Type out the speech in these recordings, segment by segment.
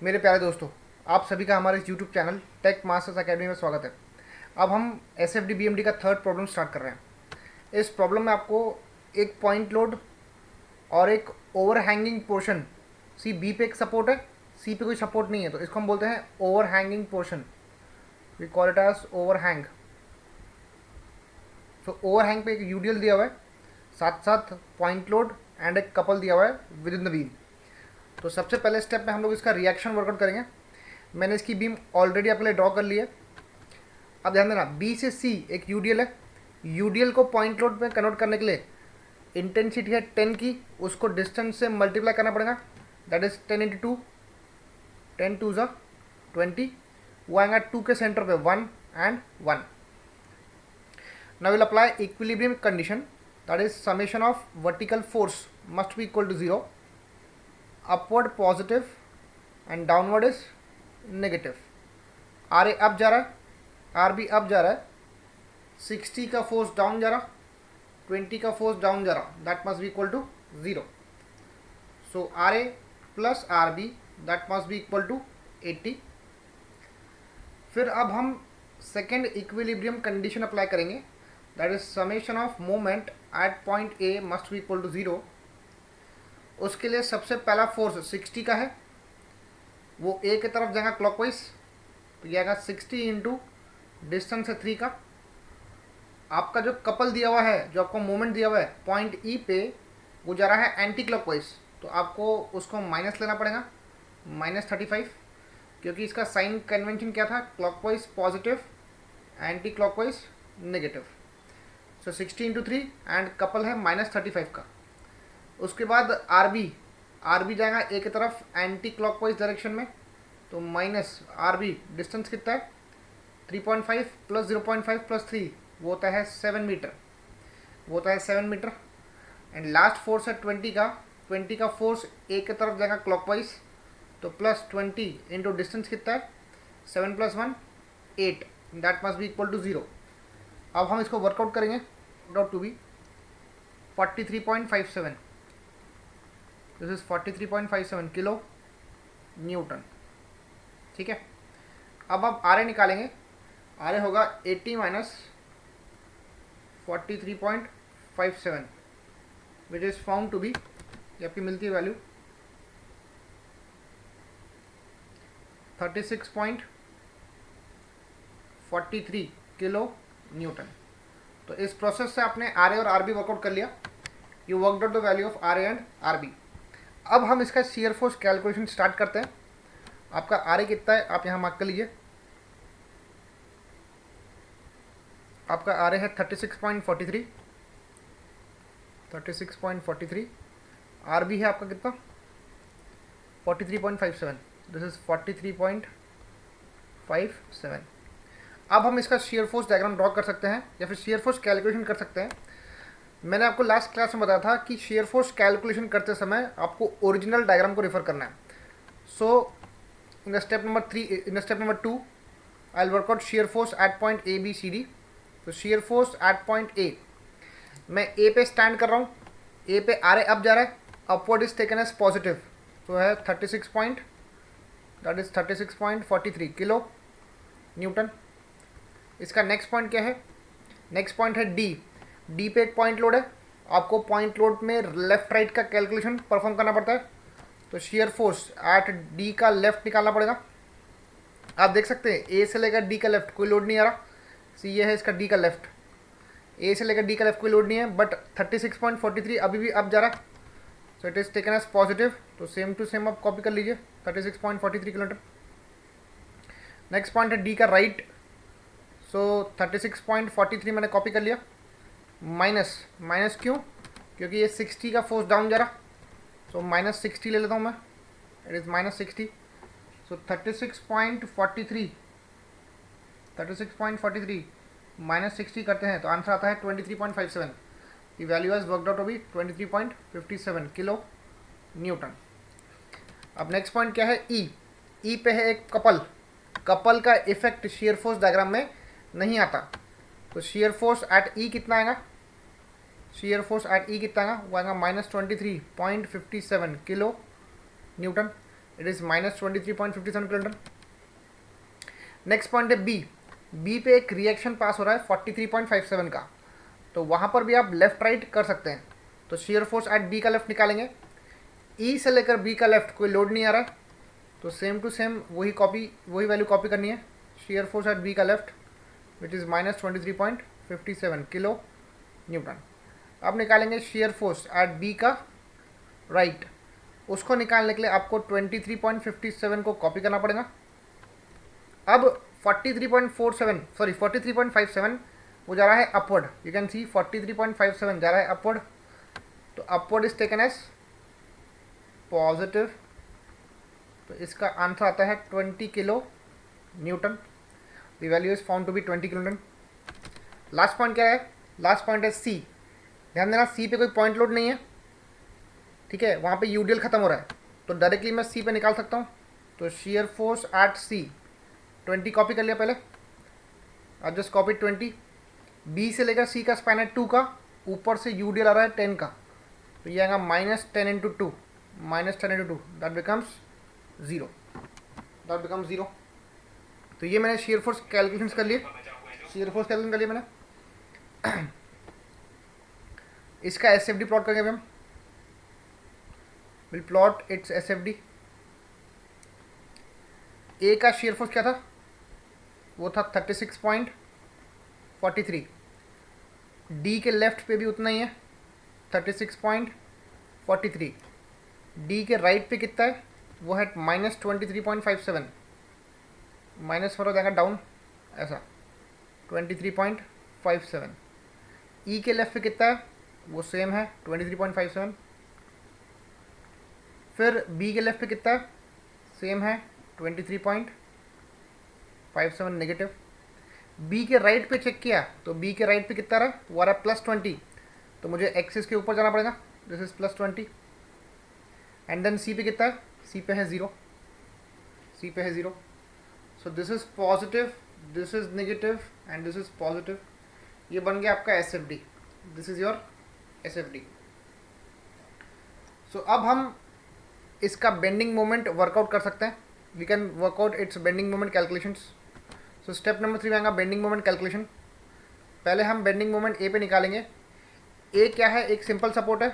मेरे प्यारे दोस्तों, आप सभी का हमारे इस YouTube channel Tech Masters Academy में स्वागत है। अब हम S F D B M D का थर्ड प्रॉब्लम स्टार्ट कर रहे हैं। इस प्रॉब्लम में आपको एक पॉइंट लोड और एक over hanging portion, C B पे एक सपोर्ट है, सी पे कोई सपोर्ट नहीं है, तो इसको हम बोलते हैं over hanging portion. We call it as over hang. So over hang पे एक यूडीएल दिया हुआ है, साथ साथ पॉइंट लोड एंड एक कपल दिया हुआ है विद इन द बीम। तो सबसे पहले स्टेप में हम लोग इसका रिएक्शन वर्कआउट करेंगे। मैंने इसकी बीम ऑलरेडी आपके लिए ड्रॉ कर ली है। अब ध्यान देना, बी से सी एक यूडीएल है। यूडीएल को पॉइंट लोड में कन्वर्ट करने के लिए इंटेंसिटी है 10 की, उसको डिस्टेंस से मल्टीप्लाई करना पड़ेगा। That is 10 into two, 10 two ज़ा 20। वो आएगा 2 के सेंटर पे 1 and 1। Now will apply equilibrium condition, that is summation of vertical force must be equal to 0, upward positive and downward is negative. R A up जा रहा है, R be up जा रहा है, 60 का फोर्स डाउन जा रहा, 20 का फोर्स डाउन जा रहा, that must be equal to 0। So R A plus R B that must be equal to 80। फिर अब हम सेकेंड इक्विलिब्रियम कंडीशन अप्लाई करेंगे, that is summation of moment at point A must be equal to 0। उसके लिए सबसे पहला force 60 का है, वो ए की तरफ जाएगा क्लॉकवाइज, तो ये आएगा 60 इंटू डिस्टेंस है 3 का। आपका जो कपल दिया हुआ है, जो आपको मोमेंट दिया हुआ है पॉइंट ई पे, वो जा रहा है एंटी क्लॉकवाइज, तो आपको उसको माइनस लेना पड़ेगा, -35, क्योंकि इसका साइन कन्वेंशन क्या था, clockwise positive, anti clockwise negative. So 60 into 3 and couple है -35 का। उसके बाद आर बी जाएगा ए की तरफ एंटी क्लॉकवाइज डायरेक्शन में, तो माइनस आर बी डिस्टेंस कितना है 3.5 प्लस 0.5 प्लस 3, वो होता है 7 मीटर, वो होता है 7 मीटर। एंड लास्ट फोर्स है 20 का फोर्स ए की तरफ जाएगा क्लॉकवाइज, तो प्लस 20 इंटू डिस्टेंस कितना है 7 plus 1 8, that must be equal to 0। अब हम इसको वर्कआउट करेंगे, out to be 43.57, this is 43.57 kilo newton. ठीक है, अब आप आर ए निकालेंगे, आर ए होगा 80 minus 43.57 which is found to be, ये आपकी मिलती है वैल्यू 36.43 किलो न्यूटन। तो इस प्रोसेस से आपने आर ए और आर बी वर्कआउट कर लिया। You worked out the value of R A and R B. अब हम इसका शियर फोर्स कैलकुलेशन स्टार्ट करते हैं। आपका आर ए कितना है आप यहाँ मार्क कर लीजिए। आपका आर ए है 36.43, आर बी है आपका कितना 43.57, दिस इज 43.57। अब हम इसका शियर फोर्स डायग्राम ड्रॉ कर सकते हैं या फिर शियर फोर्स कैलकुलेशन कर सकते हैं। मैंने आपको लास्ट क्लास में बताया था कि शियर फोर्स कैलकुलेशन करते समय आपको ओरिजिनल डायग्राम को रेफर करना है। So in step number 2 I will work out shear force at point A B C D. तो shear force at point A, मैं ए पे स्टैंड कर रहा हूँ, ए पे आर ए अप जा रहा है, upward is taken as positive, तो है 36.43 किलो न्यूटन। इसका नेक्स्ट पॉइंट क्या है, नेक्स्ट पॉइंट है डी। डी पे एक पॉइंट लोड है, आपको पॉइंट लोड में लेफ्ट राइट का कैलकुलेशन परफॉर्म करना पड़ता है, तो शियर फोर्स एट डी का लेफ्ट निकालना पड़ेगा। आप देख सकते हैं ए से लेकर डी का लेफ्ट कोई लोड नहीं आ रहा, सी ये है इसका डी का लेफ्ट, ए से लेकर डी का लेफ्ट कोई लोड नहीं है, बट 36.43 अभी भी अप जा रहा है, so it is taken as positive, तो सेम टू सेम आप कॉपी कर लीजिए 36.43 किलोमीटर। नेक्स्ट पॉइंट है डी का राइट, सो 36.43 मैंने कॉपी कर लिया, माइनस क्यों, क्योंकि ये 60 का फोर्स डाउन जा रहा, सो -60 ले लेता हूँ मैं, इट इज़ -60। सो 36.43 -60 करते हैं तो आंसर आता है 23.57। The value has worked out to be 23.57 kilo newton. अब नेक्स्ट पॉइंट क्या है, ई पे है एक कपल का इफेक्ट शियर फोर्स डायग्राम में नहीं आता, तो शियर फोर्स एट ई कितना आएगा, शियर फोर्स एट ई कितना आएगा, वो आएगा -23.57 kilo Newton. It is -23.57 kilonewton. Next point है बी पे एक रिएक्शन पास हो रहा है 43.57 का, तो वहाँ पर भी आप लेफ्ट राइट कर सकते हैं। तो शियर फोर्स एट बी का लेफ्ट निकालेंगे, ई से लेकर बी का लेफ्ट कोई लोड नहीं आ रहा है, तो सेम टू सेम वही वैल्यू कॉपी करनी है। शियर फोर्स एट बी का left which is -23.57 kilo newton. अब निकालेंगे शियर फोर्स एट बी का राइट, उसको निकालने के लिए आपको 23.57 को कॉपी करना पड़ेगा। अब 43.57 वो जा रहा है अपवर्ड, यू कैन सी 43.57 जा रहा है अपवर्ड, तो upward is taken as positive, तो इसका आंसर आता है 20 kilo newton. The value is found to be 20 kilo newton. Last point क्या है? लास्ट पॉइंट है सी। ध्यान देना, सी पे कोई पॉइंट लोड नहीं है, ठीक है, वहाँ पे यूडीएल खत्म हो रहा है, तो डायरेक्टली मैं सी पे निकाल सकता हूँ। तो shear force at C 20 copy कर लिया पहले, अब जस्ट कॉपी 20। बी से लेकर सी का स्पैन है 2 का, ऊपर से यूडीएल आ रहा है 10 का, तो ये आएगा -10 × 2, दैट बिकम्स 0, तो ये मैंने शियर फोर्स कैलकुलेशन कर लिए, मैंने इसका एसएफडी प्लॉट करेंगे अभी हम। Will plot its SFD. A का शियर फोर्स क्या था? वो था 36.43। डी के लेफ्ट पे भी उतना ही है 36.43। डी के राइट पे कितना है? वो है -23.57, माइनस फॉर हो जाएगा डाउन ऐसा 23.57। ई के लेफ्ट पे कितना है? वो सेम है 23.57। फिर बी के लेफ्ट पे कितना है? सेम है 23.57 नेगेटिव। बी के राइट पे चेक किया तो बी के राइट पे कितना रहा? वो आ रहा है +20, तो मुझे एक्सिस के ऊपर जाना पड़ेगा, this is +20। And then C पे कितना है? सी पे है 0, so this is positive, this is negative and this is positive. ये बन गया आपका S F D, this is your S F D. So अब हम इसका बेंडिंग मोमेंट वर्कआउट कर सकते हैं, we can work out its bending moment calculations. So step number 3 में आएगा बेंडिंग मोमेंट कैलकुलेशन। पहले हम बेंडिंग मोमेंट ए पे निकालेंगे। ए क्या है? एक सिंपल सपोर्ट है,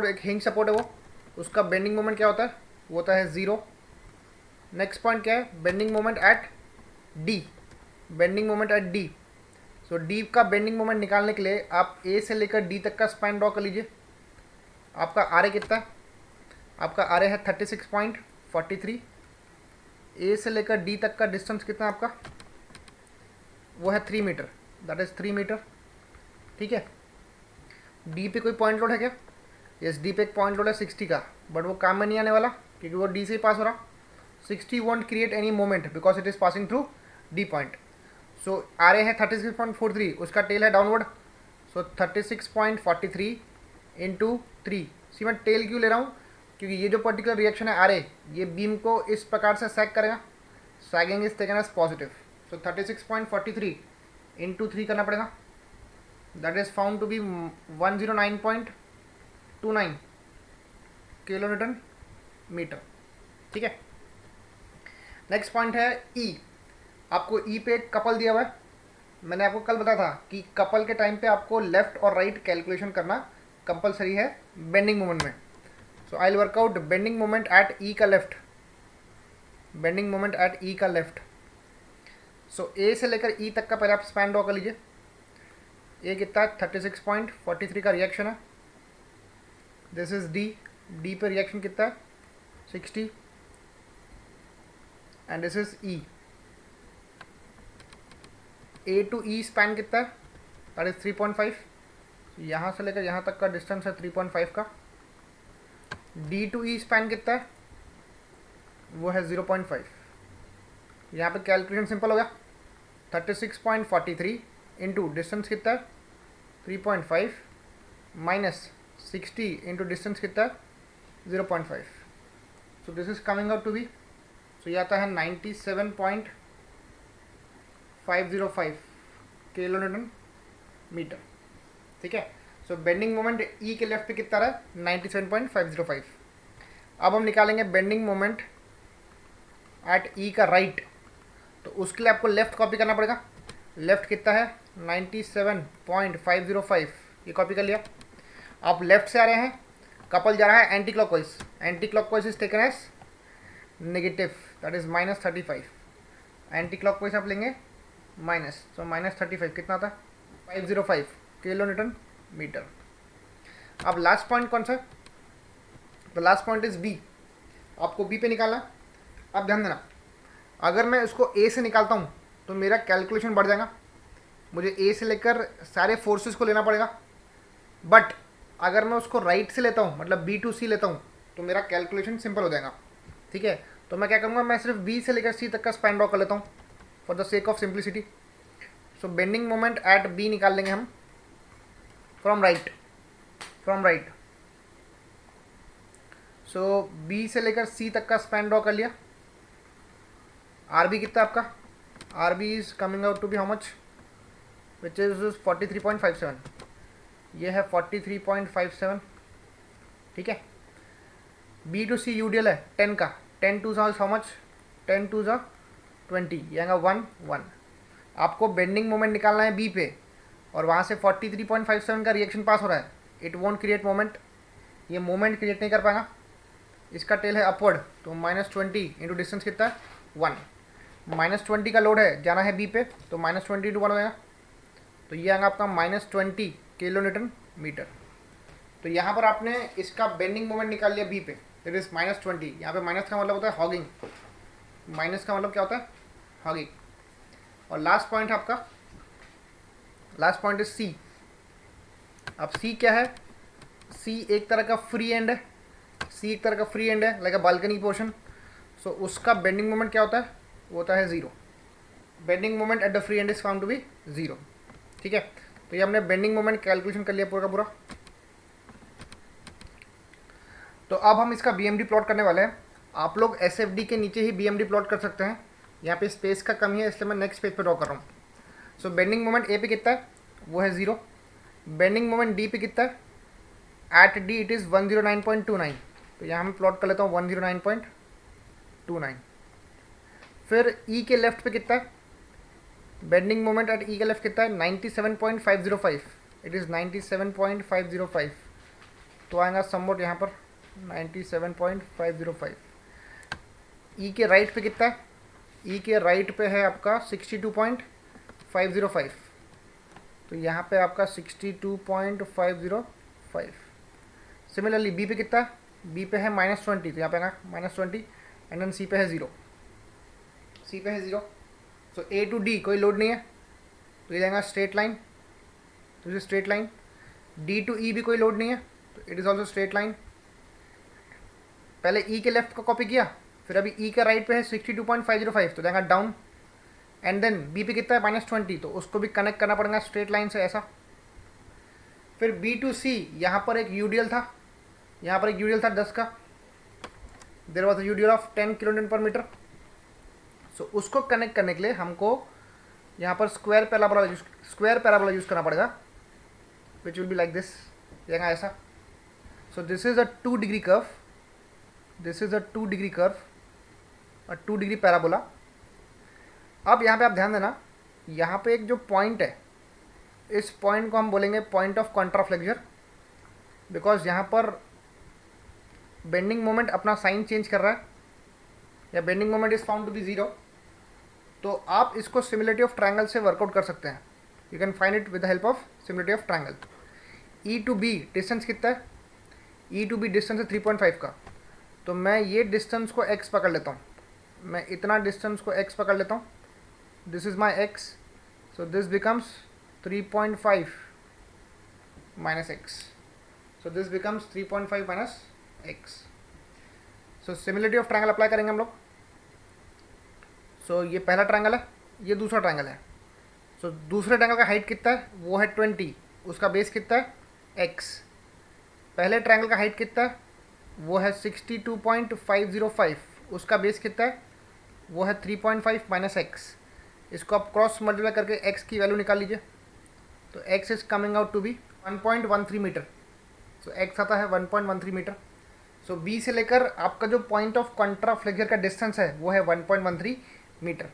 एक हिंज सपोर्ट है, वो उसका बेंडिंग मोमेंट क्या होता है? वो होता है 0। नेक्स्ट पॉइंट क्या है? बेंडिंग मोमेंट एट डी, सो डी का बेंडिंग मोमेंट निकालने के लिए आप ए से लेकर डी तक का स्पैन ड्रॉ कर लीजिए। आपका आर ए कितना है? आपका आर ए है 36.43। ए से लेकर डी तक का डिस्टेंस कितना है आपका? वो है 3 मीटर, दैट इज 3 मीटर, ठीक है। डी पे कोई पॉइंट लोड है क्या? यस, डी पे एक पॉइंट लोड है 60 का, बट वो काम में नहीं आने वाला क्योंकि वो डी से ही पास हो रहा। 60 won't create any moment because it is passing through D point. So R A है 36.43, उसका टेल है डाउनवर्ड, सो 36.43 × 3। सी मैं टेल क्यों ले रहा हूँ? क्योंकि ये जो पर्टिकुलर रिएक्शन है आर ए, ये बीम को इस प्रकार से सैग करेगा, sagging is taken as positive, so 36.43 × 3 करना पड़ेगा, that is found to be 109.29 kilo newton metre, ठीक है। नेक्स्ट पॉइंट है ई। आपको ई पे एक कपल दिया हुआ है, मैंने आपको कल बताया था कि कपल के टाइम पे आपको लेफ्ट और राइट कैलकुलेशन करना कंपलसरी है बेंडिंग मोमेंट में। So I will work out bending moment at E का लेफ्ट, सो ए से लेकर ई तक का पहले आप स्पैन ड्रॉ कर लीजिए। ए कितना है? 36.43 का रिएक्शन है, दिस इज डी पे रिएक्शन कितना है? 60 and this is E. A to E span कितना है? दैट इज 3.5, यहाँ से लेकर यहाँ तक का डिस्टेंस है 3.5 का। डी टू ई स्पैन कितना है? वो है 0.5। यहाँ पे कैलकुलेशन सिंपल हो गया, 36.43 इंटू डिस्टेंस कितना है? 3.5 माइनस 60 इंटू डिस्टेंस कितना है? 0.5, so this is coming out to be, so ये आता है 97.505 किलो न्यूटन मीटर, ठीक है। सो बेंडिंग मोमेंट ई के लेफ्ट पे कितना रहा है? 97.505। अब हम निकालेंगे बेंडिंग मोमेंट एट ई का राइट। तो उसके लिए आपको लेफ्ट कॉपी करना पड़ेगा। लेफ्ट कितना है 97.505, ये कॉपी कर लिया। आप लेफ्ट से आ रहे हैं, कपल जा रहा है anti clockwise. Anti clockwise is taken as negative, that is -35। एंटी क्लॉकवाइज आप लेंगे माइनस, तो -35 कितना आता है 505 किलो न्यूटन मीटर। अब लास्ट पॉइंट कौन सा है? The last point is B. आपको बी पे निकालना। अब ध्यान देना, अगर मैं इसको ए से निकालता हूँ तो मेरा कैलकुलेशन बढ़ जाएगा, मुझे ए से लेकर सारे फोर्सेस को लेना पड़ेगा। बट अगर मैं उसको राइट से लेता हूँ, मतलब बी टू सी लेता हूँ, तो मेरा कैलकुलेशन सिंपल हो जाएगा। ठीक है, तो मैं क्या करूँगा, मैं सिर्फ बी से लेकर सी तक का स्पैन ड्रॉ कर लेता हूँ for the sake of simplicity. So bending moment at B निकाल लेंगे हम फ्रॉम राइट। सो बी से लेकर सी तक का स्पैन ड्रॉ कर लिया। आर बी कितना आपका? R B is coming out to be how much, which is 43.57। ये है 43.57। ठीक है, बी टू सी यूडीएल है 10 का, 10 टू हाउ मच, 10 टू 20, ये आएगा 1 आपको बेंडिंग मोमेंट निकालना है बी पे, और वहाँ से 43.57 का रिएक्शन पास हो रहा है। इट वॉन्ट क्रिएट मोमेंट, ये मोमेंट क्रिएट नहीं कर पाएगा। इसका टेल है अपवर्ड, तो -20 इंटू डिस्टेंस कितना है 1। -20 का लोड है, जाना है बी पे, तो -20 इंटू 1 हो जाएगा, तो ये आएगा आपका -20 किलो न्यूटन मीटर। तो यहाँ पर आपने इसका बेंडिंग मोमेंट निकाल लिया बी पे, इट इज -20। यहाँ पे माइनस का मतलब होता है हॉगिंग, माइनस का मतलब क्या होता है हॉगिंग। और लास्ट पॉइंट आपका, लास्ट पॉइंट इज सी। अब सी क्या है? सी एक तरह का फ्री एंड है, सी एक तरह का फ्री एंड है, लाइक अ बालकनी पोर्शन। सो उसका बेंडिंग मोमेंट क्या होता है? वो होता है 0। Bending moment at the free end is found to be 0। ठीक है, तो ये हमने बेंडिंग मोमेंट कैलकुलेशन कर लिया पूरा का पूरा। तो अब हम इसका बीएमडी प्लॉट करने वाले हैं। आप लोग एसएफडी के नीचे ही बीएमडी प्लॉट कर सकते हैं, यहाँ पे स्पेस का कमी है इसलिए मैं नेक्स्ट पेज पे ड्रॉ कर रहा हूँ। सो बेंडिंग मोमेंट ए पे कितना है? वो है 0। बेंडिंग मोमेंट डी पे कितना है? एट डी इट इज़ 109.29, तो यहाँ मैं प्लॉट कर लेता हूँ 109.29। फिर ई के लेफ्ट पे कितना है? बेंडिंग मोमेंट एट ई के लेफ्ट कितना है? 97.505, इट इज़ 97.505, तो आएगा समवॉट यहाँ पर 97.505। ई के राइट पे कितना है? ई के राइट पे है आपका 62.505, तो यहाँ पे आपका 62.505। सिमिलरली बी पे कितना है? बी पे है -20, तो यहाँ पे आएगा -20, एंड देन सी पे है 0, सी पे है 0। सो ए टू डी कोई लोड नहीं है, तो ये जाएगा स्ट्रेट लाइन, तो ये स्ट्रेट लाइन। डी टू ई भी कोई लोड नहीं है, तो it is also straight line. पहले ई के लेफ्ट का कॉपी किया, फिर अभी ई का राइट पे है 62.505, तो जाएगा डाउन। एंड देन बी पे कितना है? -20, तो उसको भी कनेक्ट करना पड़ेगा स्ट्रेट लाइन से ऐसा। फिर बी टू सी, यहाँ पर एक यूडीएल था, यहाँ पर एक यूडीएल था 10 का, there was a UDL of 10 kilo newton per metre. So उसको कनेक्ट करने के लिए हमको यहाँ पर स्क्वायर पैराबोला यूज़ करना पड़ेगा, which will be like this, यहाँ ऐसा। So this is a 2 degree curve, this is a 2 degree curve, a 2 degree parabola. अब यहाँ पे आप ध्यान देना, यहाँ पे एक जो पॉइंट है, इस पॉइंट को हम बोलेंगे पॉइंट ऑफ कॉन्ट्राफ्लेक्चर, बिकॉज यहाँ पर बेंडिंग मोमेंट अपना साइन चेंज कर रहा है, या bending moment is found to be 0। तो आप इसको सिमिलरिटी ऑफ ट्रायंगल से वर्कआउट कर सकते हैं, you can find it with the help of similarity of triangle. E to B distance कितना है? ई टू बी डिस्टेंस है 3.5 का, तो मैं ये डिस्टेंस को x पकड़ लेता हूँ, मैं इतना डिस्टेंस को x पकड़ लेता हूँ, this is my x, so this becomes 3.5 minus x, so this becomes 3.5 minus x। So similarity of triangle apply करेंगे हम लोग। सो ये पहला ट्रायंगल है, ये दूसरा ट्रायंगल है। सो दूसरे ट्रायंगल का हाइट कितना है? वो है 20, उसका बेस कितना है? x। पहले ट्रायंगल का हाइट कितना है? वो है 62.505, उसका बेस कितना है? वो है 3.5 माइनस x। इसको आप क्रॉस मल्टीप्लाई करके x की वैल्यू निकाल लीजिए, तो x is coming out to be 1.13 metre. So x आता है 1.13 मीटर। सो बी से लेकर आपका जो पॉइंट ऑफ कॉन्ट्राफ्लेक्सर का डिस्टेंस है वो है 1.13 मीटर।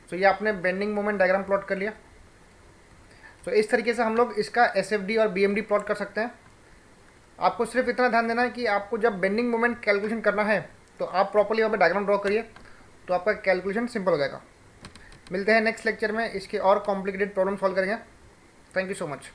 सो ये आपने बेंडिंग मोमेंट डायग्राम प्लॉट कर लिया। सो इस तरीके से हम लोग इसका एसएफडी और बीएमडी प्लॉट कर सकते हैं। आपको सिर्फ इतना ध्यान देना है कि आपको जब बेंडिंग मोमेंट कैलकुलेशन करना है तो आप प्रॉपर्ली वहाँ पे डायग्राम ड्रॉ करिए, तो आपका कैलकुलेशन सिंपल हो जाएगा। मिलते हैं नेक्स्ट लेक्चर में, इसके और कॉम्प्लिकेटेड प्रॉब्लम सॉल्व करेंगे। Thank you so much.